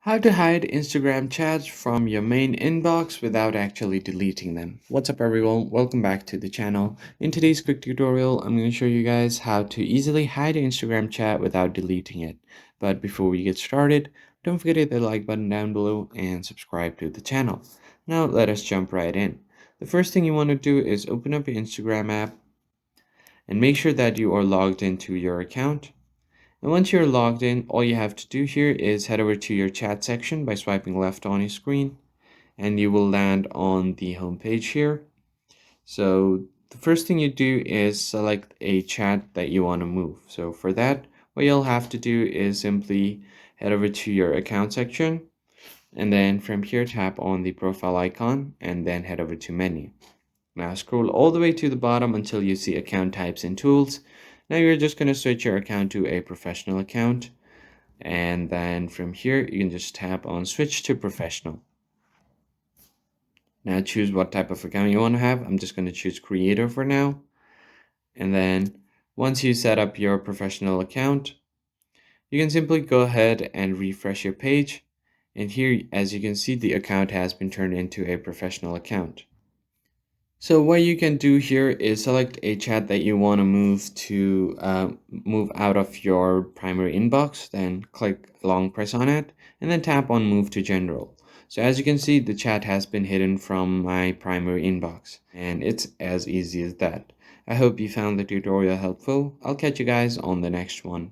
How to hide Instagram chats from your main inbox without actually deleting them. What's up everyone, welcome back to the channel. In today's quick tutorial, I'm going to show you guys how to easily hide an Instagram chat without deleting it. But before we get started, don't forget to hit the like button down below and subscribe to the channel. Now let us jump right in. The first thing you want to do is open up your Instagram app and make sure that you are logged into your account. And once you're logged in, all you have to do here is head over to your chat section by swiping left on your screen, and you will land on the home page here. So the first thing you do is select a chat that you want to move. So for that, what you'll have to do is simply head over to your account section, and then from here tap on the profile icon and then head over to menu. Now scroll all the way to the bottom until you see account types and tools. Now you're just going to switch your account to a professional account. And then from here, you can just tap on switch to professional. Now choose what type of account you want to have. I'm just going to choose creator for now. And then once you set up your professional account, you can simply go ahead and refresh your page. And here, as you can see, the account has been turned into a professional account. So what you can do here is select a chat that you want to move out of your primary inbox, then click long press on it, and then tap on move to general. So as you can see, the chat has been hidden from my primary inbox, and it's as easy as that. I hope you found the tutorial helpful. I'll catch you guys on the next one.